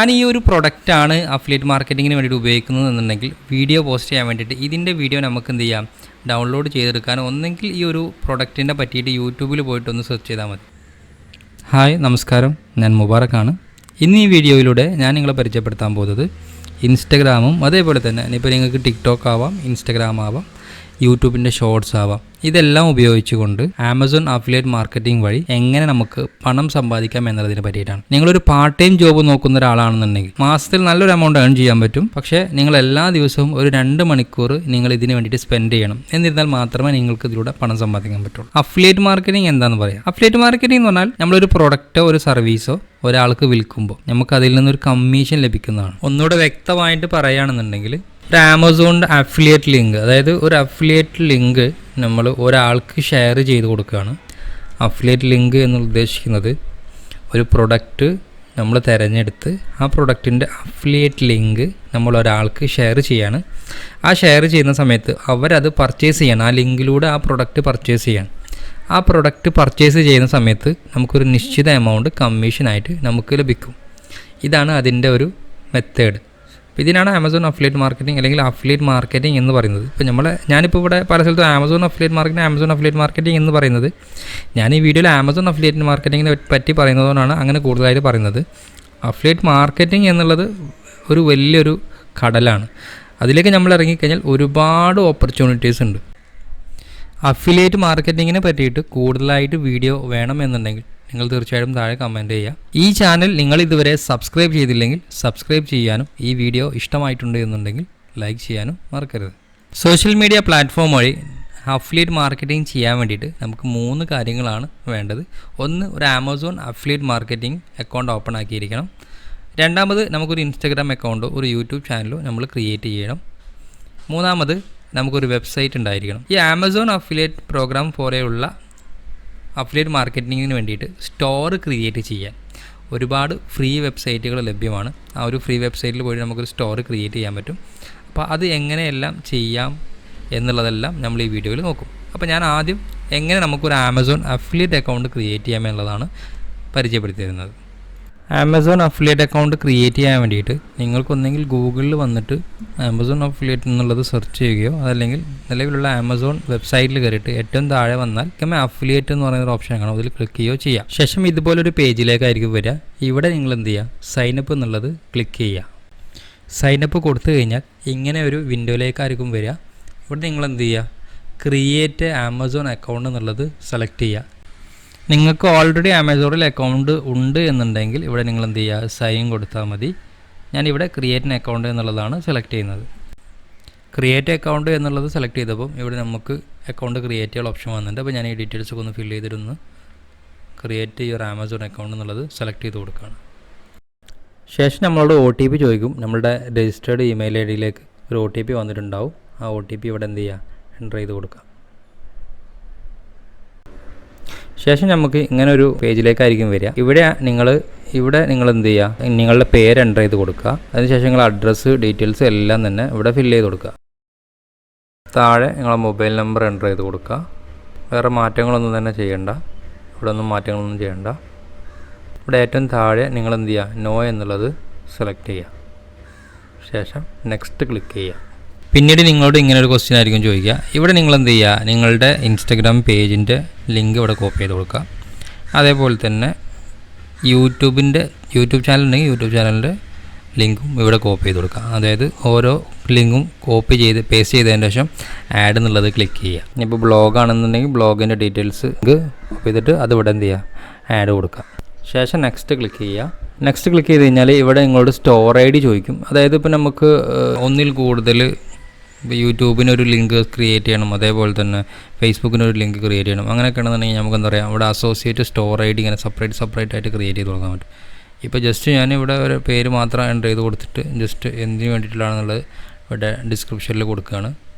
ഞാൻ ഈ ഒരു പ്രൊഡക്റ്റാണ് അഫിലിയേറ്റ് മാർക്കറ്റിങ്ങിന് വേണ്ടിയിട്ട് ഉപയോഗിക്കുന്നത് എന്നുണ്ടെങ്കിൽ വീഡിയോ പോസ്റ്റ് ചെയ്യാൻ വേണ്ടിയിട്ട് ഇതിൻ്റെ വീഡിയോ നമുക്ക് എന്ത് ചെയ്യാം, ഡൗൺലോഡ് ചെയ്തെടുക്കാൻ ഒന്നെങ്കിൽ ഈ ഒരു പ്രൊഡക്റ്റിനെ പറ്റിയിട്ട് യൂട്യൂബിൽ പോയിട്ടൊന്ന് സെർച്ച് ചെയ്താൽ മതി. ഹായ്, നമസ്കാരം, ഞാൻ മുബാറക്കാണ്. ഇന്ന് ഈ വീഡിയോയിലൂടെ ഞാൻ നിങ്ങളെ പരിചയപ്പെടുത്താൻ പോകുന്നത് ഇൻസ്റ്റഗ്രാമും അതേപോലെ തന്നെ ഇപ്പോൾ നിങ്ങൾക്ക് ടിക്ടോക്ക് ആവാം, ഇൻസ്റ്റഗ്രാം ആവാം, യൂട്യൂബിൻ്റെ ഷോർട്സ് ആവാം, ഇതെല്ലാം ഉപയോഗിച്ചുകൊണ്ട് ആമസോൺ അഫിലിയേറ്റ് മാർക്കറ്റിംഗ് വഴി എങ്ങനെ നമുക്ക് പണം സമ്പാദിക്കാം എന്നതിനെ പറ്റിയിട്ടാണ്. നിങ്ങളൊരു പാർട്ട് ടൈം ജോബ് നോക്കുന്ന ഒരാളാണെന്നുണ്ടെങ്കിൽ മാസത്തിൽ നല്ലൊരു എമൗണ്ട് ഏൺ ചെയ്യാൻ പറ്റും. പക്ഷേ നിങ്ങൾ എല്ലാ ദിവസവും ഒരു 2 മണിക്കൂർ നിങ്ങൾ ഇതിന് വേണ്ടിയിട്ട് സ്പെൻഡ് ചെയ്യണം. എന്നിരുന്നാൽ മാത്രമേ നിങ്ങൾക്ക് ഇതിലൂടെ പണം സമ്പാദിക്കാൻ പറ്റുള്ളൂ. അഫിലിയേറ്റ് മാർക്കറ്റിംഗ് എന്താണെന്ന് പറയാം. അഫിലിയേറ്റ് മാർക്കറ്റിംഗ് എന്ന് പറഞ്ഞാൽ നമ്മളൊരു പ്രൊഡക്റ്റോ ഒരു സർവീസോ ഒരാൾക്ക് വിൽക്കുമ്പോൾ നമുക്ക് അതിൽ നിന്നൊരു കമ്മീഷൻ ലഭിക്കുന്നതാണ്. ഒന്നുകൂടെ വ്യക്തമായിട്ട് പറയുകയാണെന്നുണ്ടെങ്കിൽ ഒരു ആമസോണിൻ്റെ അഫിലിയേറ്റ് ലിങ്ക്, അതായത് ഒരു അഫിലിയേറ്റ് ലിങ്ക് നമ്മൾ ഒരാൾക്ക് ഷെയർ ചെയ്ത് കൊടുക്കുകയാണ്. അഫിലിയേറ്റ് ലിങ്ക് എന്ന് ഉദ്ദേശിക്കുന്നത് ഒരു പ്രൊഡക്റ്റ് നമ്മൾ തിരഞ്ഞെടുത്ത് ആ പ്രൊഡക്റ്റിൻ്റെ അഫിലിയേറ്റ് ലിങ്ക് നമ്മൾ ഒരാൾക്ക് ഷെയർ ചെയ്യാണ്. ആ ഷെയർ ചെയ്യുന്ന സമയത്ത് അവരത് പർച്ചേസ് ചെയ്യണം. ആ ലിങ്കിലൂടെ ആ പ്രൊഡക്റ്റ് പർച്ചേസ് ചെയ്യണം. ആ പ്രൊഡക്റ്റ് പർച്ചേസ് ചെയ്യുന്ന സമയത്ത് നമുക്കൊരു നിശ്ചിത എമൗണ്ട് കമ്മീഷനായിട്ട് നമുക്ക് ലഭിക്കും. ഇതാണ് അതിൻ്റെ ഒരു മെത്തേഡ്. ഇതിനാണ് ആമസോൺ അഫിലിയേറ്റ് മാർക്കറ്റിംഗ് അല്ലെങ്കിൽ അഫിലിയേറ്റ് മാർക്കറ്റിംഗ് എന്ന് പറയുന്നത്. ഇപ്പോൾ ഞാനിപ്പോൾ ഇവിടെ പല സ്ഥലത്തും ആമസോൺ അഫിലിയേറ്റ് മാർക്കറ്റിംഗ് എന്ന് പറയുന്നത്, ഞാൻ ഈ വീഡിയോയിൽ ആമസോൺ അഫിലിയേറ്റ് മാർക്കറ്റിങ്ങിനെ പറ്റി പറയുന്നതുകൊണ്ടാണ് അങ്ങനെ കൂടുതലായിട്ട് പറയുന്നത്. അഫിലിയേറ്റ് മാർക്കറ്റിംഗ് എന്നുള്ളത് ഒരു വലിയൊരു കടലാണ്. അതിലേക്ക് നമ്മൾ ഇറങ്ങിക്കഴിഞ്ഞാൽ ഒരുപാട് ഓപ്പർച്യൂണിറ്റീസ് ഉണ്ട്. അഫിലിയേറ്റ് മാർക്കറ്റിങ്ങിനെ പറ്റിയിട്ട് കൂടുതലായിട്ട് വീഡിയോ വേണമെന്നുണ്ടെങ്കിൽ നിങ്ങൾ തീർച്ചയായിട്ടും താഴെ കമൻറ്റ് ചെയ്യുക. ഈ ചാനൽ നിങ്ങൾ ഇതുവരെ സബ്സ്ക്രൈബ് ചെയ്തില്ലെങ്കിൽ സബ്സ്ക്രൈബ് ചെയ്യാനും ഈ വീഡിയോ ഇഷ്ടമായിട്ടുണ്ട് എന്നുണ്ടെങ്കിൽ ലൈക്ക് ചെയ്യാനും മറക്കരുത്. സോഷ്യൽ മീഡിയ പ്ലാറ്റ്ഫോം വഴി അഫിലിയേറ്റ് മാർക്കറ്റിംഗ് ചെയ്യാൻ വേണ്ടിയിട്ട് നമുക്ക് 3 കാര്യങ്ങളാണ് വേണ്ടത്. ഒന്ന്, ഒരു Amazon affiliate marketing account open ആക്കിയിരിക്കണം. രണ്ടാമത്, നമുക്കൊരു ഇൻസ്റ്റഗ്രാം അക്കൗണ്ടോ ഒരു യൂട്യൂബ് ചാനലോ നമ്മൾ ക്രിയേറ്റ് ചെയ്യണം. മൂന്നാമത്, നമുക്കൊരു വെബ്സൈറ്റ് ഉണ്ടായിരിക്കണം. ഈ ആമസോൺ അഫിലിയേറ്റ് പ്രോഗ്രാം പോലെയുള്ള അഫിലിയേറ്റ് മാർക്കറ്റിങ്ങിന് വേണ്ടിയിട്ട് സ്റ്റോർ ക്രിയേറ്റ് ചെയ്യാൻ ഒരുപാട് ഫ്രീ വെബ്സൈറ്റുകൾ ലഭ്യമാണ്. ആ ഒരു ഫ്രീ വെബ്സൈറ്റിൽ പോയി നമുക്കൊരു സ്റ്റോർ ക്രിയേറ്റ് ചെയ്യാൻ പറ്റും. അപ്പോൾ അത് എങ്ങനെയെല്ലാം ചെയ്യാം എന്നുള്ളതെല്ലാം നമ്മൾ ഈ വീഡിയോയിൽ നോക്കും. അപ്പോൾ ഞാൻ ആദ്യം എങ്ങനെ നമുക്കൊരു ആമസോൺ അഫിലിയേറ്റ് അക്കൗണ്ട് ക്രിയേറ്റ് ചെയ്യാം എന്നുള്ളതാണ് പരിചയപ്പെടുത്തി തരുന്നത്. ആമസോൺ അഫിലിയേറ്റ് അക്കൗണ്ട് ക്രിയേറ്റ് ചെയ്യാൻ വേണ്ടിയിട്ട് നിങ്ങൾക്കൊന്നെങ്കിൽ ഗൂഗിളിൽ വന്നിട്ട് ആമസോൺ അഫിലിയേറ്റ് എന്നുള്ളത് സെർച്ച് ചെയ്യുകയോ അതല്ലെങ്കിൽ നിലവിലുള്ള ആമസോൺ വെബ്സൈറ്റിൽ കയറിയിട്ട് ഏറ്റവും താഴെ വന്നാൽ അഫിലിയേറ്റ് എന്ന് പറയുന്ന ഒരു ഓപ്ഷൻ കാണാം, അതിൽ ക്ലിക്ക് ചെയ്യുകയോ ചെയ്യാം. ശേഷം ഇതുപോലൊരു പേജിലേക്കായിരിക്കും വരിക. ഇവിടെ നിങ്ങൾ എന്ത് ചെയ്യുക, സൈനപ്പ് എന്നുള്ളത് ക്ലിക്ക് ചെയ്യുക. സൈനപ്പ് കൊടുത്തു കഴിഞ്ഞാൽ ഇങ്ങനെ ഒരു വിൻഡോയിലേക്കായിരിക്കും വരിക. ഇവിടെ നിങ്ങൾ എന്ത് ചെയ്യുക, ക്രിയേറ്റ് ആമസോൺ അക്കൗണ്ട് എന്നുള്ളത് സെലക്ട് ചെയ്യുക. നിങ്ങൾക്ക് ഓൾറെഡി ആമസോണിൽ അക്കൗണ്ട് ഉണ്ട് എന്നുണ്ടെങ്കിൽ ഇവിടെ നിങ്ങൾ എന്ത് ചെയ്യുക, സൈൻ കൊടുത്താൽ മതി. ഞാനിവിടെ ക്രിയേറ്റ് അക്കൗണ്ട് എന്നുള്ളതാണ് സെലക്ട് ചെയ്യുന്നത്. ക്രിയേറ്റ് അക്കൗണ്ട് എന്നുള്ളത് സെലക്ട് ചെയ്തപ്പോൾ ഇവിടെ നമുക്ക് അക്കൗണ്ട് ക്രിയേറ്റ് ചെയ്യാൻ ഓപ്ഷൻ വന്നിട്ടുണ്ട്. അപ്പോൾ ഞാൻ ഈ ഡീറ്റെയിൽസ് ഒക്കെ ഒന്ന് ഫില്ല് ചെയ്തിരുന്നു. ക്രിയേറ്റ് യുവർ ആമസോൺ അക്കൗണ്ട് എന്നുള്ളത് സെലക്ട് ചെയ്ത് കൊടുക്കുകയാണ്. ശേഷം നമ്മളോട് OTP ചോദിക്കും. നമ്മളുടെ രജിസ്റ്റേർഡ് ഇമെയിൽ ID ഒരു OTP വന്നിട്ടുണ്ടാവും. ആ OTP ഇവിടെ എന്ത് ചെയ്യുക, എൻ്റർ ചെയ്ത് കൊടുക്കുക. ശേഷം നമുക്ക് ഇങ്ങനെ ഒരു പേജിലേക്കായിരിക്കും വരിക. ഇവിടെ നിങ്ങൾ എന്ത് ചെയ്യുക, നിങ്ങളുടെ പേര് എൻ്റർ ചെയ്ത് കൊടുക്കുക. അതിനുശേഷം നിങ്ങൾ അഡ്രസ്സ് ഡീറ്റെയിൽസ് എല്ലാം തന്നെ ഇവിടെ ഫില്ല് ചെയ്ത് കൊടുക്കുക. താഴെ നിങ്ങളെ മൊബൈൽ നമ്പർ എൻ്റർ ചെയ്ത് കൊടുക്കുക. വേറെ മാറ്റങ്ങളൊന്നും തന്നെ ചെയ്യണ്ട, ഇവിടെ ഒന്നും മാറ്റങ്ങളൊന്നും ചെയ്യണ്ട. ഇവിടെ ഏറ്റവും താഴെ നിങ്ങൾ എന്ത് ചെയ്യുക, നോ എന്നുള്ളത് സെലക്ട് ചെയ്യുക. ശേഷം നെക്സ്റ്റ് ക്ലിക്ക് ചെയ്യുക. പിന്നീട് നിങ്ങളോട് ഇങ്ങനെ ഒരു ക്വസ്റ്റ്യൻ ആയിരിക്കും ചോദിക്കുക. ഇവിടെ നിങ്ങൾ എന്ത് ചെയ്യുക, നിങ്ങളുടെ ഇൻസ്റ്റഗ്രാം പേജിൻ്റെ ലിങ്ക് ഇവിടെ കോപ്പി ചെയ്ത് കൊടുക്കുക. അതേപോലെ തന്നെ യൂട്യൂബ് ചാനൽ ഉണ്ടെങ്കിൽ യൂട്യൂബ് ചാനലിൻ്റെ ലിങ്കും ഇവിടെ കോപ്പി ചെയ്ത് കൊടുക്കുക. അതായത് ഓരോ ലിങ്കും കോപ്പി ചെയ്ത് പേസ്റ്റ് ചെയ്തതിന് ശേഷം ആഡ് എന്നുള്ളത് ക്ലിക്ക് ചെയ്യുക. ഇപ്പോൾ ബ്ലോഗാണെന്നുണ്ടെങ്കിൽ ബ്ലോഗിൻ്റെ ഡീറ്റെയിൽസ് കോപ്പി ചെയ്തിട്ട് അത് ഇവിടെ എന്ത് ചെയ്യുക, ആഡ് കൊടുക്കുക. ശേഷം നെക്സ്റ്റ് ക്ലിക്ക് ചെയ്യുക. നെക്സ്റ്റ് ക്ലിക്ക് ചെയ്ത് കഴിഞ്ഞാൽ ഇവിടെ നിങ്ങളോട് സ്റ്റോർ ID ചോദിക്കും. അതായത് ഇപ്പോൾ നമുക്ക് ഒന്നിൽ കൂടുതൽ യൂട്യൂബിനൊരു ലിങ്ക് ക്രിയേറ്റ് ചെയ്യണം, അതേപോലെ തന്നെ ഫേസ്ബുക്കിനൊരു ലിങ്ക് ക്രിയേറ്റ് ചെയ്യണം. അങ്ങനെയൊക്കെ ആണെന്നുണ്ടെങ്കിൽ നമുക്ക് എന്താ പറയുക, ഇവിടെ അസോസിയേറ്റ് സ്റ്റോർ ID ഇങ്ങനെ സെപ്പറേറ്റ് ആയിട്ട് ക്രിയേറ്റ് ചെയ്ത് കൊടുക്കാൻ പറ്റും. ഇപ്പോൾ ജസ്റ്റ് ഞാനിവിടെ ഒരു പേര് മാത്രം എൻ്റർ ചെയ്ത് കൊടുത്തിട്ട് ജസ്റ്റ് എന്തിനു വേണ്ടിയിട്ടുള്ളതാണെന്നുള്ളത് ഇവിടെ ഡിസ്ക്രിപ്ഷനിൽ കൊടുക്കുകയാണ്.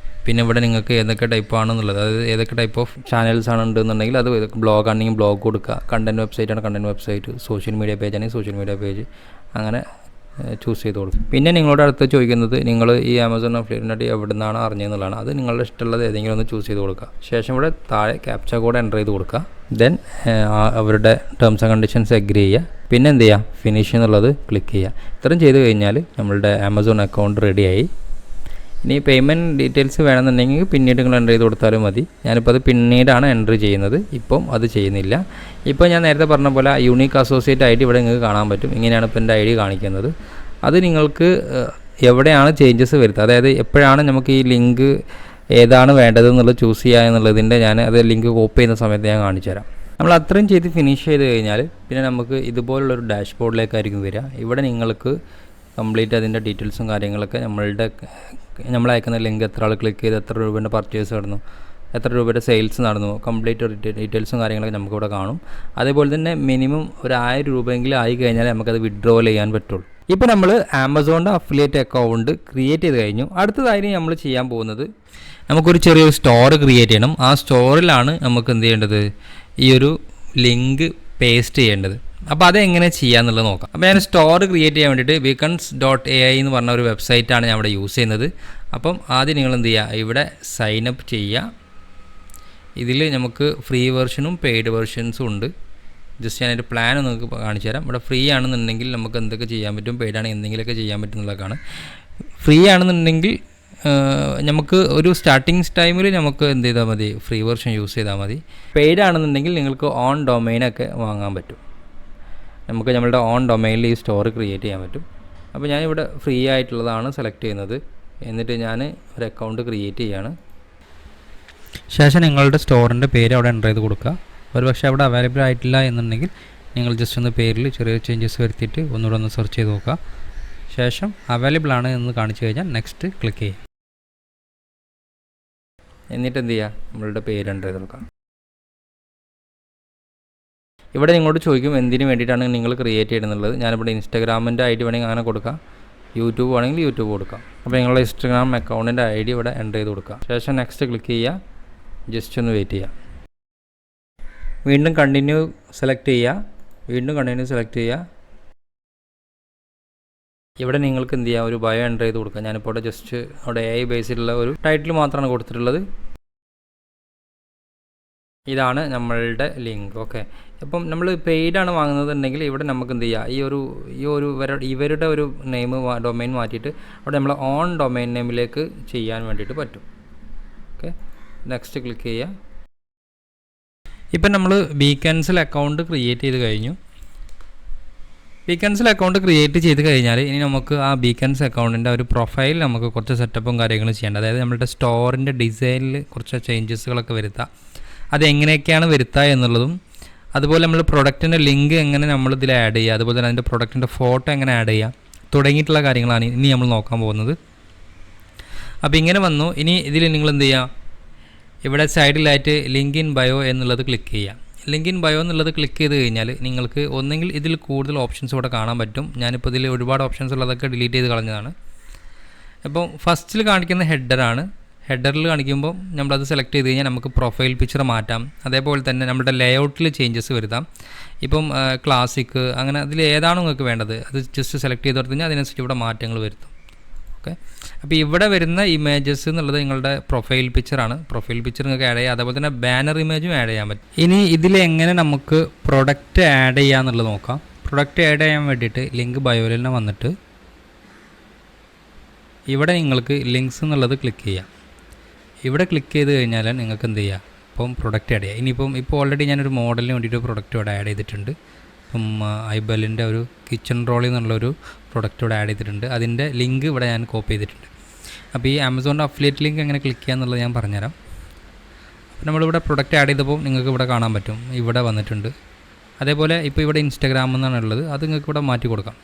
പിന്നെ ഇവിടെ നിങ്ങൾക്ക് ഏതൊക്കെ ടൈപ്പ് ആണെന്നുള്ളത്, അതായത് ഏതൊക്കെ ടൈപ്പ് ഓഫ് ചാനൽസ് ആണെന്നുണ്ടെന്നുണ്ടെങ്കിൽ അത് ബ്ലോഗ് ആണെങ്കിൽ ബ്ലോഗ് കൊടുക്കുക, കണ്ടൻറ് വെബ്സൈറ്റ് ആണ് content website, social media page ആണെങ്കിൽ സോഷ്യൽ മീഡിയ പേജ്, അങ്ങനെ ചൂസ് ചെയ്ത് കൊടുക്കും. പിന്നെ നിങ്ങളോട് അടുത്ത് ചോദിക്കുന്നത് നിങ്ങൾ ഈ ആമസോൺ അഫിലിയേറ്റ് എവിടെ നിന്നാണ് അറിഞ്ഞതെന്നുള്ളതാണ്. അത് നിങ്ങളുടെ ഇഷ്ടമുള്ളത് ഏതെങ്കിലും ഒന്ന് ചൂസ് ചെയ്ത് കൊടുക്കുക. ശേഷം ഇവിടെ താഴെ ക്യാപ്ച കോഡ് എൻ്റർ ചെയ്ത് കൊടുക്കുക. ദെൻ അവരുടെ ടേംസ് ആൻഡ് കണ്ടീഷൻസ് എഗ്രി ചെയ്യുക. പിന്നെ എന്ത് ചെയ്യുക, ഫിനിഷ് എന്നുള്ളത് ക്ലിക്ക് ചെയ്യുക. ഇത്രയും ചെയ്ത് കഴിഞ്ഞാൽ നമ്മളുടെ ആമസോൺ അക്കൗണ്ട് റെഡിയായി. ഇനി പേയ്മെൻറ്റ് ഡീറ്റെയിൽസ് വേണമെന്നുണ്ടെങ്കിൽ പിന്നീട് നിങ്ങൾ എൻ്റർ ചെയ്ത് കൊടുത്താലും മതി. ഞാനിപ്പോൾ അത് പിന്നീടാണ് എൻ്റർ ചെയ്യുന്നത്, ഇപ്പം അത് ചെയ്യുന്നില്ല. ഇപ്പോൾ ഞാൻ നേരത്തെ പറഞ്ഞ പോലെ യൂണീക്ക് അസോസിയേറ്റ് ഐ ഡി ഇവിടെ നിങ്ങൾക്ക് കാണാൻ പറ്റും. ഇങ്ങനെയാണ് ഇപ്പോൾ എൻ്റെ ഐ ഡി കാണിക്കുന്നത്. അത് നിങ്ങൾക്ക് എവിടെയാണ് ചേഞ്ചസ് വരുത്തുക, അതായത് എപ്പോഴാണ് നമുക്ക് ഈ ലിങ്ക് ഏതാണ് വേണ്ടത് എന്നുള്ളത് ചൂസ് ചെയ്യുക എന്നുള്ളതിൻ്റെ ഞാൻ അത് ലിങ്ക് കോപ്പി ചെയ്യുന്ന സമയത്ത് ഞാൻ കാണിച്ചു തരാം. നമ്മൾ അത്രയും ചെയ്ത് ഫിനിഷ് ചെയ്ത് കഴിഞ്ഞാൽ പിന്നെ നമുക്ക് ഇതുപോലുള്ളൊരു ഡാഷ്ബോർഡിലേക്കായിരിക്കും വരിക. ഇവിടെ നിങ്ങൾക്ക് കംപ്ലീറ്റ് അതിൻ്റെ ഡീറ്റെയിൽസും കാര്യങ്ങളൊക്കെ നമ്മൾ അയക്കുന്ന ലിങ്ക് എത്ര ആൾ ക്ലിക്ക് ചെയ്ത് എത്ര രൂപയുടെ പർച്ചേസ് നടന്നു, എത്ര രൂപയുടെ സെയിൽസ് നടന്നു, കംപ്ലീറ്റ് ഡീറ്റെയിൽസും കാര്യങ്ങളൊക്കെ നമുക്കിവിടെ കാണും. അതേപോലെ തന്നെ മിനിമം ഒരു 1000 രൂപയെങ്കിലും ആയി കഴിഞ്ഞാൽ നമുക്കത് വിഡ്രോവൽ ചെയ്യാൻ പറ്റുള്ളൂ. ഇപ്പോൾ നമ്മൾ ആമസോണിൻ്റെ അഫിലിയേറ്റ് അക്കൗണ്ട് ക്രിയേറ്റ് ചെയ്ത് കഴിഞ്ഞു. അടുത്തതായി നമ്മൾ ചെയ്യാൻ പോകുന്നത് നമുക്കൊരു ചെറിയൊരു സ്റ്റോർ ക്രിയേറ്റ് ചെയ്യണം. ആ സ്റ്റോറിലാണ് നമുക്ക് എന്ത് ചെയ്യേണ്ടത്, ഈ ഒരു ലിങ്ക് പേസ്റ്റ് ചെയ്യേണ്ടത്. അപ്പോൾ അതെങ്ങനെ ചെയ്യാമെന്നുള്ളത് നോക്കാം. അപ്പോൾ ഞാൻ സ്റ്റോർ ക്രിയേറ്റ് ചെയ്യാൻ വേണ്ടിയിട്ട് beacons.ai എന്ന് പറഞ്ഞ ഒരു വെബ്സൈറ്റാണ് ഞാൻ ഇവിടെ യൂസ് ചെയ്യുന്നത്. അപ്പം ആദ്യം നിങ്ങൾ എന്ത് ചെയ്യുക, ഇവിടെ സൈനപ്പ് ചെയ്യുക. ഇതിൽ നമുക്ക് ഫ്രീ വെർഷനും പെയ്ഡ് വെർഷൻസും ഉണ്ട്. ജസ്റ്റ് ഞാനൊരു പ്ലാൻ നിങ്ങൾക്ക് കാണിച്ചു തരാം. ഇവിടെ ഫ്രീ ആണെന്നുണ്ടെങ്കിൽ നമുക്ക് എന്തൊക്കെ ചെയ്യാൻ പറ്റും, പെയ്ഡ് ആണെങ്കിൽ എന്തെങ്കിലുമൊക്കെ ചെയ്യാൻ പറ്റുന്നതൊക്കെയാണ്. ഫ്രീ ആണെന്നുണ്ടെങ്കിൽ നമുക്ക് ഒരു സ്റ്റാർട്ടിങ് ടൈമിൽ നമുക്ക് എന്ത് ചെയ്താൽ മതി, ഫ്രീ വെർഷൻ യൂസ് ചെയ്താൽ മതി. പെയ്ഡ് ആണെന്നുണ്ടെങ്കിൽ നിങ്ങൾക്ക് ഓൺ ഡൊമൈനൊക്കെ വാങ്ങാൻ പറ്റും. നമുക്ക് നമ്മളുടെ ഓൺ ഡൊമൈനിൽ ഈ സ്റ്റോർ ക്രിയേറ്റ് ചെയ്യാൻ പറ്റും. അപ്പോൾ ഞാനിവിടെ ഫ്രീ ആയിട്ടുള്ളതാണ് സെലക്ട് ചെയ്യുന്നത്. എന്നിട്ട് ഞാൻ ഒരു അക്കൗണ്ട് ക്രിയേറ്റ് ചെയ്യാണ്. ശേഷം നിങ്ങളുടെ സ്റ്റോറിൻ്റെ പേര് അവിടെ എൻ്റർ ചെയ്ത് കൊടുക്കുക. ഒരു പക്ഷേ അവിടെ അവൈലബിൾ ആയിട്ടില്ല എന്നുണ്ടെങ്കിൽ നിങ്ങൾ ജസ്റ്റ് ഒന്ന് പേരിൽ ചെറിയ ചേഞ്ചസ് വരുത്തിയിട്ട് ഒന്നുകൂടെ ഒന്ന് സെർച്ച് ചെയ്ത് നോക്കുക. ശേഷം അവൈലബിൾ ആണ് എന്ന് കാണിച്ചു കഴിഞ്ഞാൽ നെക്സ്റ്റ് ക്ലിക്ക് ചെയ്യുക. എന്നിട്ട് എന്ത് ചെയ്യുക, നമ്മളുടെ പേര് എൻ്റർ ചെയ്ത് കൊടുക്കാം. ഇവിടെ നിങ്ങളോട് ചോദിക്കും എന്തിനു വേണ്ടിയിട്ടാണ് നിങ്ങൾ ക്രിയേറ്റ് ചെയ്യുന്നുള്ളത്. ഞാനിവിടെ ഇൻസ്റ്റാഗ്രാമിൻ്റെ ഐ ഡി വേണമെങ്കിൽ അങ്ങനെ കൊടുക്കാം, യൂട്യൂബ് വേണമെങ്കിൽ യൂട്യൂബ് കൊടുക്കാം. അപ്പോൾ നിങ്ങളുടെ ഇൻസ്റ്റാഗ്രാം അക്കൗണ്ടിൻ്റെ ഐ ഡി ഇവിടെ എൻ്റർ ചെയ്ത് കൊടുക്കുക. ശേഷം നെക്സ്റ്റ് ക്ലിക്ക് ചെയ്യുക. ജസ്റ്റ് ഒന്ന് വെയിറ്റ് ചെയ്യുക. വീണ്ടും കണ്ടിന്യൂ സെലക്ട് ചെയ്യുക. വീണ്ടും കണ്ടിന്യൂ സെലക്ട് ചെയ്യുക. ഇവിടെ നിങ്ങൾക്ക് എന്ത് ചെയ്യുക, ഒരു ബയോ എൻ്റർ ചെയ്ത് കൊടുക്കുക. ഞാനിപ്പോൾ ഇവിടെ ജസ്റ്റ് അവിടെ AI ബേസിലുള്ള ഒരു ടൈറ്റിൽ മാത്രമാണ് കൊടുത്തിട്ടുള്ളത്. ഇതാണ് നമ്മളുടെ ലിങ്ക്. ഓക്കെ, അപ്പം നമ്മൾ പെയ്ഡാണ് വാങ്ങുന്നതെന്നുണ്ടെങ്കിൽ ഇവിടെ നമുക്ക് എന്ത് ചെയ്യുക, ഇവരുടെ ഒരു നെയിം ഡൊമൈൻ മാറ്റിയിട്ട് അവിടെ നമ്മൾ ഓൺ ഡൊമൈൻ നെയിമിലേക്ക് ചെയ്യാൻ വേണ്ടിയിട്ട് പറ്റും. ഓക്കെ, നെക്സ്റ്റ് ക്ലിക്ക് ചെയ്യുക. ഇപ്പം നമ്മൾ ബീക്കൻസിൽ അക്കൗണ്ട് ക്രിയേറ്റ് ചെയ്ത് കഴിഞ്ഞു. ബീക്കൻസിൽ അക്കൗണ്ട് ക്രിയേറ്റ് ചെയ്ത് കഴിഞ്ഞാൽ ഇനി നമുക്ക് ആ ബീക്കൻസ് അക്കൗണ്ടിൻ്റെ ഒരു പ്രൊഫൈൽ നമുക്ക് കുറച്ച് സെറ്റപ്പും കാര്യങ്ങളും ചെയ്യേണ്ടത്. അതായത് നമ്മുടെ സ്റ്റോറിൻ്റെ ഡിസൈനിൽ കുറച്ച് ചേഞ്ചസുകളൊക്കെ വരുത്താം. അതെങ്ങനെയൊക്കെയാണ് വരുത്തുക എന്നുള്ളതും, അതുപോലെ നമ്മൾ പ്രൊഡക്റ്റിൻ്റെ ലിങ്ക് എങ്ങനെ നമ്മളിതിൽ ആഡ് ചെയ്യുക, അതുപോലെ തന്നെ അതിൻ്റെ പ്രൊഡക്റ്റിൻ്റെ ഫോട്ടോ എങ്ങനെ ആഡ് ചെയ്യുക തുടങ്ങിയിട്ടുള്ള കാര്യങ്ങളാണ് ഇനി നമ്മൾ നോക്കാൻ പോകുന്നത്. അപ്പോൾ ഇങ്ങനെ വന്നു. ഇനി ഇതിൽ നിങ്ങൾ എന്ത് ചെയ്യുക, ഇവിടെ സൈഡിലായിട്ട് ലിങ്ക് ഇൻ ബയോ എന്നുള്ളത് ക്ലിക്ക് ചെയ്യുക. ലിങ്ക് ഇൻ ബയോ എന്നുള്ളത് ക്ലിക്ക് ചെയ്ത് കഴിഞ്ഞാൽ നിങ്ങൾക്ക് ഒന്നെങ്കിൽ ഇതിൽ കൂടുതൽ ഓപ്ഷൻസ് ഇവിടെ കാണാൻ പറ്റും. ഞാനിപ്പോൾ ഇതിൽ ഒരുപാട് ഓപ്ഷൻസ് ഉള്ളതൊക്കെ ഡിലീറ്റ് ചെയ്ത് കളഞ്ഞതാണ്. അപ്പോൾ ഫസ്റ്റിൽ കാണിക്കുന്ന ഹെഡറാണ്. ഹെഡറിൽ കാണിക്കുമ്പോൾ നമ്മളത് സെലക്ട് ചെയ്ത് കഴിഞ്ഞാൽ നമുക്ക് പ്രൊഫൈൽ പിക്ചർ മാറ്റാം. അതേപോലെ തന്നെ നമ്മുടെ ലേഔട്ടിൽ ചേഞ്ചസ് വരുത്താം. ഇപ്പം ക്ലാസിക് അങ്ങനെ അതിൽ ഏതാണോ നിങ്ങൾക്ക് വേണ്ടത് അത് ജസ്റ്റ് സെലക്ട് ചെയ്ത് കൊടുത്തു കഴിഞ്ഞാൽ അതിനനുസരിച്ച് ഇവിടെ മാറ്റങ്ങൾ വരുത്തും. ഓക്കെ, അപ്പോൾ ഇവിടെ വരുന്ന ഇമേജസ് എന്നുള്ളത് നിങ്ങളുടെ പ്രൊഫൈൽ പിക്ചറാണ്. പ്രൊഫൈൽ പിക്ചർ നിങ്ങൾക്ക് ആഡ് ചെയ്യാം. അതേപോലെ തന്നെ ബാനർ ഇമേജും ആഡ് ചെയ്യാൻ പറ്റും. ഇനി ഇതിലെങ്ങനെ നമുക്ക് പ്രൊഡക്റ്റ് ആഡ് ചെയ്യാന്നുള്ളത് നോക്കാം. പ്രൊഡക്റ്റ് ആഡ് ചെയ്യാൻ വേണ്ടിയിട്ട് ലിങ്ക് ബയോയിൽ തന്നെ വന്നിട്ട് ഇവിടെ നിങ്ങൾക്ക് ലിങ്ക്സ് എന്നുള്ളത് ക്ലിക്ക് ചെയ്യാം. ഇവിടെ ക്ലിക്ക് ചെയ്ത് കഴിഞ്ഞാൽ നിങ്ങൾക്ക് എന്ത് ചെയ്യുക, ഇപ്പം പ്രൊഡക്റ്റ് ആഡ് ചെയ്യുക. ഇപ്പോൾ ഓൾറെഡി ഞാനൊരു മോഡലിന് വേണ്ടിയിട്ട് പ്രൊഡക്റ്റ് ഇവിടെ ആഡ് ചെയ്തിട്ടുണ്ട്. ഇപ്പം ഐബലിൻ്റെ ഒരു കിച്ചൺ റോളിൽ നിന്നുള്ളൊരു പ്രൊഡക്റ്റ് ഇവിടെ ആഡ് ചെയ്തിട്ടുണ്ട്. അതിൻ്റെ ലിങ്ക് ഇവിടെ ഞാൻ കോപ്പി ചെയ്തിട്ടുണ്ട്. അപ്പോൾ ഈ ആമസോണിൻ്റെ അഫിലിയേറ്റ് ലിങ്ക് എങ്ങനെ ക്ലിക്ക് ചെയ്യുക എന്നുള്ളത് ഞാൻ പറഞ്ഞുതരാം. അപ്പോൾ നമ്മളിവിടെ പ്രൊഡക്റ്റ് ആഡ് ചെയ്തപ്പോൾ നിങ്ങൾക്ക് ഇവിടെ കാണാൻ പറ്റും, ഇവിടെ വന്നിട്ടുണ്ട്. അതേപോലെ ഇപ്പോൾ ഇവിടെ ഇൻസ്റ്റാഗ്രാം എന്നാണ് ഉള്ളത്, അത് നിങ്ങൾക്ക് ഇവിടെ മാറ്റി കൊടുക്കാം.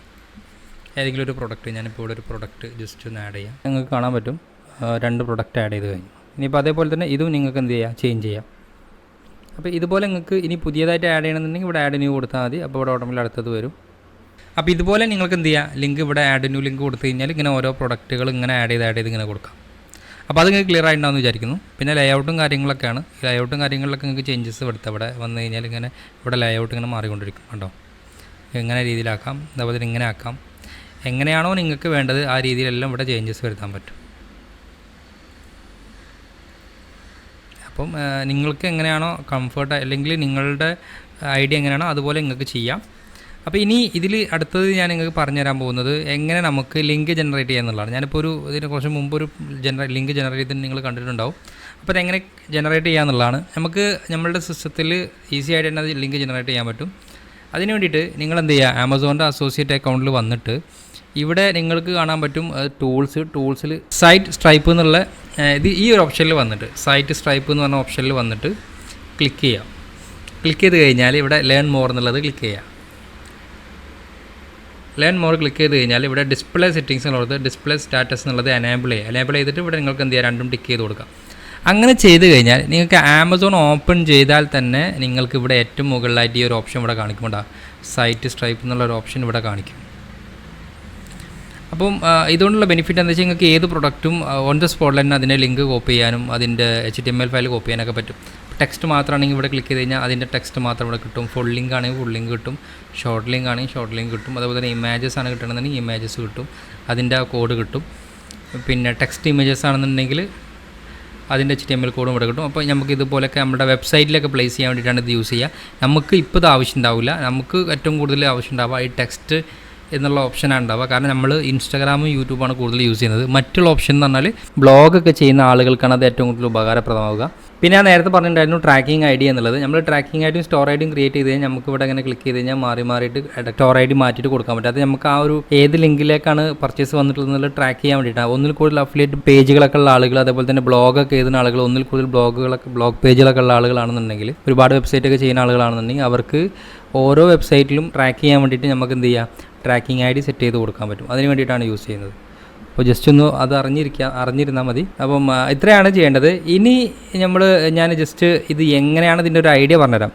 ഏതെങ്കിലും ഒരു പ്രൊഡക്റ്റ്, ഞാനിപ്പോൾ ഇവിടെ ഒരു പ്രൊഡക്റ്റ് ജസ്റ്റ് ഒന്ന് ആഡ് ചെയ്യാം. നിങ്ങൾക്ക് കാണാൻ പറ്റും 2 പ്രൊഡക്റ്റ് ആഡ് ചെയ്ത് കഴിഞ്ഞു. ഇനിയിപ്പോൾ അതേപോലെ തന്നെ ഇതും നിങ്ങൾക്ക് എന്ത് ചെയ്യാം, ചേഞ്ച് ചെയ്യാം. അപ്പോൾ ഇതുപോലെ നിങ്ങൾക്ക് ഇനി പുതിയതായിട്ട് ആഡ് ചെയ്യണമെന്നുണ്ടെങ്കിൽ ഇവിടെ ആഡ് ന്യൂ കൊടുത്താൽ മതി. അപ്പോൾ ഇവിടെ ഓട്ടോമാറ്റിക്കലി അടുത്തത് വരും. അപ്പോൾ ഇതുപോലെ നിങ്ങൾക്ക് എന്ത് ചെയ്യുക, ലിങ്ക് ഇവിടെ ആഡ് ന്യൂ ലിങ്ക് കൊടുത്തു കഴിഞ്ഞാൽ ഇങ്ങനെ ഓരോ പ്രൊഡക്റ്റുകൾ ഇങ്ങനെ ആഡ് ചെയ്ത് ഇങ്ങനെ കൊടുക്കാം. അപ്പോൾ അത് നിങ്ങൾക്ക് ക്ലിയർ ആയിട്ടുണ്ടാകുമെന്ന് വിചാരിക്കുന്നു. പിന്നെ ലേഔട്ടും കാര്യങ്ങളൊക്കെയാണ്. ലേഔട്ടും കാര്യങ്ങളിലൊക്കെ നിങ്ങൾക്ക് ചേഞ്ചസ് വരുത്താം. ഇവിടെ വന്നു കഴിഞ്ഞാൽ ഇങ്ങനെ ഇവിടെ ലേഔട്ട് ഇങ്ങനെ മാറിക്കൊണ്ടിരിക്കും. കണ്ടോ, എങ്ങനെ രീതിയിലാക്കാം, അതുപോലെ ഇങ്ങനെ ആക്കാം. എങ്ങനെയാണോ നിങ്ങൾക്ക് വേണ്ടത് ആ രീതിയിലെല്ലാം ഇവിടെ ചേഞ്ചസ് വരുത്താൻ പറ്റും. അപ്പം നിങ്ങൾക്ക് എങ്ങനെയാണോ കംഫർട്ട് അല്ലെങ്കിൽ നിങ്ങളുടെ ഐഡിയ എങ്ങനെയാണോ അതുപോലെ നിങ്ങൾക്ക് ചെയ്യാം. അപ്പോൾ ഇനി ഇതിൽ അടുത്തത് ഞാൻ നിങ്ങൾക്ക് പറഞ്ഞു തരാൻ പോകുന്നത് എങ്ങനെ നമുക്ക് ലിങ്ക് ജനറേറ്റ് ചെയ്യുക എന്നുള്ളതാണ്. ഞാനിപ്പോൾ ഇതിന് കുറച്ച് മുമ്പ് ഒരു ലിങ്ക് ജനറേറ്റ് ചെയ്ത് നിങ്ങൾ കണ്ടിട്ടുണ്ടാവും. അപ്പോൾ അതെങ്ങനെ ജനറേറ്റ് ചെയ്യുക എന്നുള്ളതാണ്. നമുക്ക് നമ്മളുടെ സിസ്റ്റത്തിൽ ഈസി ആയിട്ട് തന്നെ അത് ലിങ്ക് ജനറേറ്റ് ചെയ്യാൻ പറ്റും. അതിന് വേണ്ടിയിട്ട് നിങ്ങൾ എന്ത് ചെയ്യുക, ആമസോണിൻ്റെ അസോസിയേറ്റ് അക്കൗണ്ടിൽ വന്നിട്ട് ഇവിടെ നിങ്ങൾക്ക് കാണാൻ പറ്റും ടൂൾസിൽ സൈറ്റ് സ്ട്രൈപ്പ് എന്നുള്ള ഈ ഒരു ഓപ്ഷനിൽ വന്നിട്ട് സൈറ്റ് സ്ട്രൈപ്പ് എന്ന് പറഞ്ഞ ഓപ്ഷനിൽ വന്നിട്ട് ക്ലിക്ക് ചെയ്യാം. ക്ലിക്ക് ചെയ്ത് കഴിഞ്ഞാൽ ഇവിടെ ലേൺ മോർ എന്നുള്ളത് ക്ലിക്ക് ചെയ്യാം. ലേൺ മോർ ക്ലിക്ക് ചെയ്ത് കഴിഞ്ഞാൽ ഇവിടെ ഡിസ്പ്ലേ സെറ്റിംഗ്സ് എന്നുള്ളത് ഡിസ്പ്ലേ സ്റ്റാറ്റസ് എന്നുള്ളത് എനേബിൾ ചെയ്തിട്ട് ഇവിടെ നിങ്ങൾക്ക് എന്ത് ചെയ്യുക, രണ്ടും ടിക്ക് ചെയ്ത് കൊടുക്കാം. അങ്ങനെ ചെയ്ത് കഴിഞ്ഞാൽ നിങ്ങൾക്ക് ആമസോൺ ഓപ്പൺ ചെയ്താൽ തന്നെ നിങ്ങൾക്ക് ഇവിടെ ഏറ്റവും മുകളിലായിട്ട് ഈ ഒരു ഓപ്ഷൻ ഇവിടെ കാണിക്കുമ്പോൾ സൈറ്റ് സ്ട്രൈപ്പ് എന്നുള്ള ഒരു ഓപ്ഷൻ ഇവിടെ കാണിക്കും. അപ്പം ഇതുകൊണ്ടുള്ള ബെനിഫിറ്റ് എന്താ വെച്ചാൽ നിങ്ങൾക്ക് ഏത് പ്രൊഡക്റ്റും ഓൺ ദ സ്പോട്ടിൽ തന്നെ അതിൻ്റെ ലിങ്ക് കോപ്പി ചെയ്യാനും അതിൻ്റെ HTML ഫയൽ കോപ്പി ചെയ്യാനൊക്കെ പറ്റും. ടെക്സ്റ്റ് മാത്രമാണെങ്കിൽ ഇവിടെ ക്ലിക്ക് ചെയ്ത് കഴിഞ്ഞാൽ അതിൻ്റെ ടെക്സ്റ്റ് മാത്രം ഇവിടെ കിട്ടും. ഫുൾ ലിങ്ക് ആണെങ്കിൽ ഫുൾ ലിങ്ക് കിട്ടും. ഷോർട്ട് ലിങ്ക് ആണെങ്കിൽ ഷോർട്ട് ലിങ്ക് കിട്ടും. അതുപോലെ തന്നെ ഇമേജസ് ആണ് കിട്ടണമെന്നുണ്ടെങ്കിൽ ഇമേജസ് കിട്ടും. അതിൻ്റെ കോഡ് കിട്ടും. പിന്നെ ടെക്സ്റ്റ് ഇമേജസ് ആണെന്നുണ്ടെങ്കിൽ അതിൻ്റെ HTML കോഡും ഇവിടെ കിട്ടും. അപ്പോൾ നമുക്ക് ഇതുപോലെയൊക്കെ നമ്മുടെ വെബ്സൈറ്റിലൊക്കെ പ്ലേസ് ചെയ്യാൻ വേണ്ടിയിട്ടാണ് ഇത് യൂസ് ചെയ്യുക. നമുക്ക് ഇപ്പോൾ ഇത് ആവശ്യം ഉണ്ടാവില്ല. നമുക്ക് ഏറ്റവും കൂടുതൽ ആവശ്യം ഉണ്ടാവുക ഈ ടെക്സ്റ്റ് എന്നുള്ള ഓപ്ഷനാണ് ഉണ്ടാവുക. കാരണം നമ്മൾ ഇൻസ്റ്റാഗ്രാമും യൂട്യൂബാണ് കൂടുതൽ യൂസ് ചെയ്യുന്നത്. മറ്റുള്ള ഓപ്ഷൻ എന്ന് പറഞ്ഞാൽ ബ്ലോഗൊക്കെ ചെയ്യുന്ന ആളുകൾക്കാണ് അത് ഏറ്റവും കൂടുതൽ ഉപകാരപ്രദമാവുക. പിന്നെ ഞാൻ നേരത്തെ പറഞ്ഞിട്ടുണ്ടായിരുന്നു ട്രാക്കിംഗ് ഐ ഡി എന്നുള്ളത്. നമ്മൾ ട്രാക്കിംഗ് ഐ ഡിയും സ്റ്റോർ ഐ ഡിയും ക്രിയേറ്റ് ചെയ്ത് കഴിഞ്ഞാൽ നമുക്ക് ഇവിടെ ഇങ്ങനെ ക്ലിക്ക് ചെയ്ത് കഴിഞ്ഞാൽ മാറിയിട്ട് സ്റ്റോർ ഐ ഡി മാറ്റിയിട്ട് കൊടുക്കാൻ പറ്റും. അത് നമുക്ക് ആ ഒരു ഏത് ലിങ്കിലേക്കാണ് പർച്ചേസ് വന്നിട്ടുള്ളത് ട്രാക്ക് ചെയ്യാൻ വേണ്ടിയിട്ടാണ്. ഒന്നിൽ കൂടുതൽ അഫിലിയേറ്റ് പേജുകളൊക്കെ ഉള്ള ആളുകൾ, അതേപോലെ തന്നെ ബ്ലോഗൊക്കെ എഴുതുന്ന ആളുകൾ, ഒന്നിൽ കൂടുതൽ ബ്ലോഗ് പേജുകളൊക്കെ ഉള്ള ആളുകളാണെന്നുണ്ടെങ്കിൽ, ഒരുപാട് വെബ്സൈറ്റൊക്കെ ചെയ്യുന്ന ആളുകളാണെന്നുണ്ടെങ്കിൽ അവർക്ക് ഓരോ വെബ്സൈറ്റിലും ട്രാക്ക് ചെയ്യാൻ വേണ്ടിയിട്ട് നമുക്ക് എന്ത് ചെയ്യാം, ട്രാക്കിംഗ് ഐ ഡി സെറ്റ് ചെയ്ത് കൊടുക്കാൻ പറ്റും. അതിന് വേണ്ടിയിട്ടാണ് യൂസ് ചെയ്യുന്നത്. അപ്പോൾ ജസ്റ്റ് ഒന്ന് അത് അറിഞ്ഞിരുന്നാൽ മതി. അപ്പം ഇത്രയാണ് ചെയ്യേണ്ടത്. ഇനി ഞാൻ ജസ്റ്റ് ഇത് എങ്ങനെയാണ് ഇതിൻ്റെ ഒരു ഐഡിയ പറഞ്ഞുതരാം.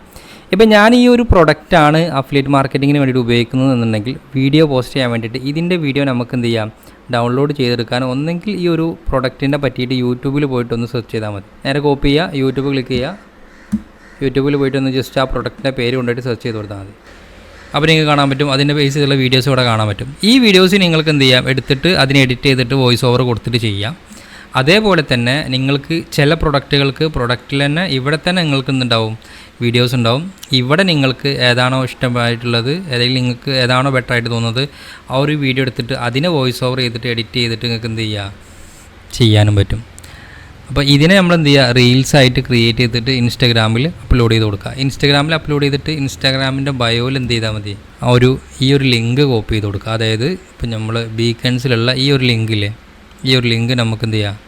ഇപ്പം ഞാൻ ഈ ഒരു പ്രൊഡക്റ്റാണ് അഫിലിയേറ്റ് മാർക്കറ്റിങ്ങിന് വേണ്ടിയിട്ട് ഉപയോഗിക്കുന്നത് എന്നുണ്ടെങ്കിൽ വീഡിയോ പോസ്റ്റ് ചെയ്യാൻ വേണ്ടിയിട്ട് ഇതിൻ്റെ വീഡിയോ നമുക്ക് എന്ത് ചെയ്യാം, ഡൗൺലോഡ് ചെയ്തെടുക്കാൻ ഒന്നെങ്കിൽ ഈ ഒരു പ്രൊഡക്റ്റിനെ പറ്റിയിട്ട് യൂട്യൂബിൽ പോയിട്ടൊന്ന് സെർച്ച് ചെയ്താൽ മതി. നേരെ കോപ്പി ചെയ്യുക, യൂട്യൂബ് ക്ലിക്ക് ചെയ്യുക, യൂട്യൂബിൽ പോയിട്ടൊന്ന് ജസ്റ്റ് ആ പ്രൊഡക്റ്റിൻ്റെ പേര് കൊണ്ടുപോയിട്ട് സെർച്ച് ചെയ്ത് കൊടുത്താൽ മതി. അപ്പോൾ നിങ്ങൾക്ക് കാണാൻ പറ്റും അതിൻ്റെ ബേസ് ചെയ്തുള്ള വീഡിയോസ് ഇവിടെ കാണാൻ പറ്റും. ഈ വീഡിയോസ് നിങ്ങൾക്ക് എന്ത് ചെയ്യാം, എടുത്തിട്ട് അതിനെ എഡിറ്റ് ചെയ്തിട്ട് വോയിസ് ഓവർ കൊടുത്തിട്ട് ചെയ്യാം. അതേപോലെ തന്നെ നിങ്ങൾക്ക് ചില പ്രൊഡക്റ്റിൽ തന്നെ ഇവിടെ തന്നെ നിങ്ങൾക്ക് എന്തുണ്ടാവും, വീഡിയോസ് ഉണ്ടാവും. ഇവിടെ നിങ്ങൾക്ക് ഏതാണോ ഇഷ്ടമായിട്ടുള്ളത്, അല്ലെങ്കിൽ നിങ്ങൾക്ക് ഏതാണോ ബെറ്റർ ആയിട്ട് തോന്നുന്നത് ആ ഒരു വീഡിയോ എടുത്തിട്ട് അതിനെ വോയിസ് ഓവർ ചെയ്തിട്ട് എഡിറ്റ് ചെയ്തിട്ട് നിങ്ങൾക്ക് എന്ത് ചെയ്യാനും പറ്റും. അപ്പോൾ ഇതിനെ നമ്മൾ എന്ത് ചെയ്യുക, റീൽസായിട്ട് ക്രിയേറ്റ് ചെയ്തിട്ട് ഇൻസ്റ്റാഗ്രാമിൽ അപ്ലോഡ് ചെയ്ത് കൊടുക്കുക. ഇൻസ്റ്റാഗ്രാമിൽ അപ്ലോഡ് ചെയ്തിട്ട് ഇൻസ്റ്റാഗ്രാമിൻ്റെ ബയോയിൽ എന്ത് ചെയ്താൽ മതി, ഈ ഒരു ലിങ്ക് കോപ്പി ചെയ്ത് കൊടുക്കുക. അതായത് ഇപ്പോൾ നമ്മൾ ബീക്കൺസിലുള്ള ഈ ഒരു ലിങ്ക് നമുക്ക് എന്ത് ചെയ്യാം,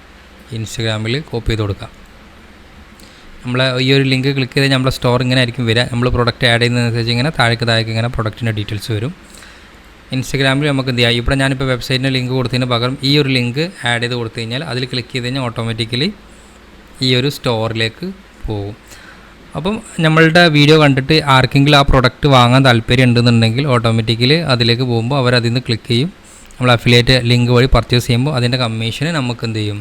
ഇൻസ്റ്റാഗ്രാമിൽ കോപ്പി ചെയ്ത് കൊടുക്കാം. ഈ ഒരു ലിങ്ക് ക്ലിക്ക് ചെയ്താൽ നമ്മളെ സ്റ്റോർ ഇങ്ങനെ ആയിരിക്കും വരിക. നമ്മൾ പ്രൊഡക്റ്റ് ആഡ് ചെയ്യുന്നതനുസരിച്ച് ഇങ്ങനെ താഴേക്ക് ഇങ്ങനെ പ്രൊഡക്റ്റിൻ്റെ ഡീറ്റെയിൽസ് വരും. ഇൻസ്റ്റാഗ്രാമിൽ നമുക്ക് എന്ത് ചെയ്യാം, ഇവിടെ ഞാനിപ്പോൾ വെബ്സൈറ്റിൻ്റെ ലിങ്ക് കൊടുത്തതിന് പകരം ഈ ഒരു ലിങ്ക് ആഡ് ചെയ്ത് കൊടുത്തു കഴിഞ്ഞാൽ അതിൽ ക്ലിക്ക് ചെയ്ത് കഴിഞ്ഞാൽ ഓട്ടോമാറ്റിക്കലി ഈ ഒരു സ്റ്റോറിലേക്ക് പോകും. അപ്പം നമ്മളുടെ വീഡിയോ കണ്ടിട്ട് ആർക്കെങ്കിലും ആ പ്രൊഡക്റ്റ് വാങ്ങാൻ താല്പര്യം ഉണ്ടെന്നുണ്ടെങ്കിൽ ഓട്ടോമാറ്റിക്കലി അതിലേക്ക് പോകുമ്പോൾ അവർ അതിൽ നിന്ന് ക്ലിക്ക് ചെയ്യും. നമ്മൾ അഫിലിയേറ്റ് ലിങ്ക് വഴി പർച്ചേസ് ചെയ്യുമ്പോൾ അതിൻ്റെ കമ്മീഷന് നമുക്ക് എന്ത് ചെയ്യും,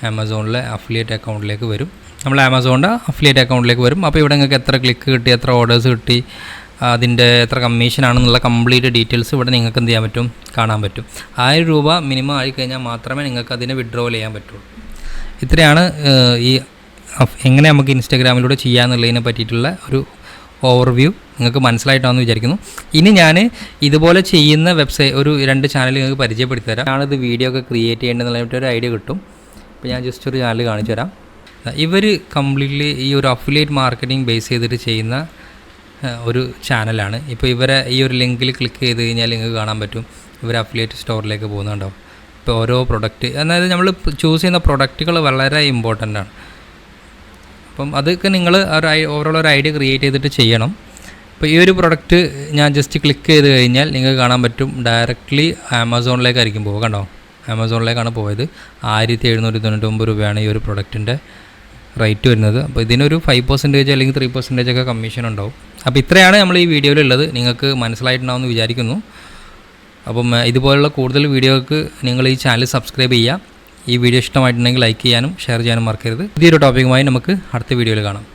ആമസോണിലെ അഫിലിയേറ്റ് അക്കൗണ്ടിലേക്ക് വരും. നമ്മൾ ആമസോണിൻ്റെ അഫിലിയേറ്റ് അക്കൗണ്ടിലേക്ക് വരും. അപ്പോൾ ഇവിടെ നിങ്ങൾക്ക് എത്ര ക്ലിക്ക് കിട്ടി, എത്ര ഓർഡേഴ്സ് കിട്ടി, അതിൻ്റെ എത്ര കമ്മീഷനാണെന്നുള്ള കംപ്ലീറ്റ് ഡീറ്റെയിൽസ് ഇവിടെ നിങ്ങൾക്ക് എന്ത് ചെയ്യാൻ പറ്റും, കാണാൻ പറ്റും. 1000 രൂപ മിനിമം ആയിക്കഴിഞ്ഞാൽ മാത്രമേ നിങ്ങൾക്ക് അതിനെ വിഡ്രോവൽ ചെയ്യാൻ പറ്റുള്ളൂ. ഇത്രയാണ് എങ്ങനെ നമുക്ക് ഇൻസ്റ്റാഗ്രാമിലൂടെ ചെയ്യാമെന്നുള്ളതിനെ പറ്റിയിട്ടുള്ള ഒരു ഓവർവ്യൂ നിങ്ങൾക്ക് മനസ്സിലായിട്ടാണെന്ന് വിചാരിക്കുന്നു. ഇനി ഞാൻ ഇതുപോലെ ചെയ്യുന്ന ഒരു 2 ചാനൽ നിങ്ങൾക്ക് പരിചയപ്പെടുത്തി തരാം. ഞാനിത് വീഡിയോ ഒക്കെ ക്രിയേറ്റ് ചെയ്യേണ്ടതെന്നുള്ള ഒരു ഐഡിയ കിട്ടും. അപ്പോൾ ഞാൻ ജസ്റ്റ് ഒരു ചാനൽ കാണിച്ചു തരാം. ഇവർ കംപ്ലീറ്റ്ലി ഈ ഒരു അഫിലിയേറ്റ് മാർക്കറ്റിംഗ് ബേസ് ചെയ്തിട്ട് ചെയ്യുന്ന ഒരു ചാനലാണ്. ഇപ്പോൾ ഇവരെ ഈ ഒരു ലിങ്കിൽ ക്ലിക്ക് ചെയ്ത് കഴിഞ്ഞാൽ നിങ്ങൾക്ക് കാണാൻ പറ്റും ഇവർ അഫിലിയേറ്റ് സ്റ്റോറിലേക്ക് പോകുന്നുണ്ടാവും. ഇപ്പോൾ ഓരോ പ്രൊഡക്റ്റ്, അതായത് നമ്മൾ ചൂസ് ചെയ്യുന്ന പ്രൊഡക്റ്റുകൾ വളരെ ഇമ്പോർട്ടൻ്റ് ആണ്. അപ്പം അതൊക്കെ നിങ്ങൾ ഓവറോൾ ഒരു ഐഡിയ ക്രിയേറ്റ് ചെയ്തിട്ട് ചെയ്യണം. ഇപ്പോൾ ഈ ഒരു പ്രൊഡക്റ്റ് ഞാൻ ജസ്റ്റ് ക്ലിക്ക് ചെയ്ത് കഴിഞ്ഞാൽ നിങ്ങൾക്ക് കാണാൻ പറ്റും ഡയറക്റ്റ്ലി ആമസോണിലേക്കായിരിക്കും പോകുക. കണ്ടോ, ആമസോണിലേക്കാണ് പോയത്. 1799 രൂപയാണ് ഈ ഒരു പ്രൊഡക്റ്റിൻ്റെ റേറ്റ് വരുന്നത്. അപ്പോൾ ഇതിനൊരു 5% അല്ലെങ്കിൽ 3% ഒക്കെ കമ്മീഷൻ ഉണ്ടാവും. അപ്പോൾ ഇത്രയാണ് നമ്മൾ ഈ വീഡിയോയിലുള്ളത്. നിങ്ങൾക്ക് മനസ്സിലായിട്ടുണ്ടാവുമെന്ന് വിചാരിക്കുന്നു. അപ്പം ഇതുപോലുള്ള കൂടുതൽ വീഡിയോകൾക്ക് നിങ്ങൾ ഈ ചാനൽ സബ്സ്ക്രൈബ് ചെയ്യുക. ഈ വീഡിയോ ഇഷ്ടമായിട്ടുണ്ടെങ്കിൽ ലൈക്ക് ചെയ്യാനും ഷെയർ ചെയ്യാനും മറക്കരുത്. പുതിയൊരു ടോപ്പിക്കുമായി നമുക്ക് അടുത്ത വീഡിയോയിൽ കാണാം.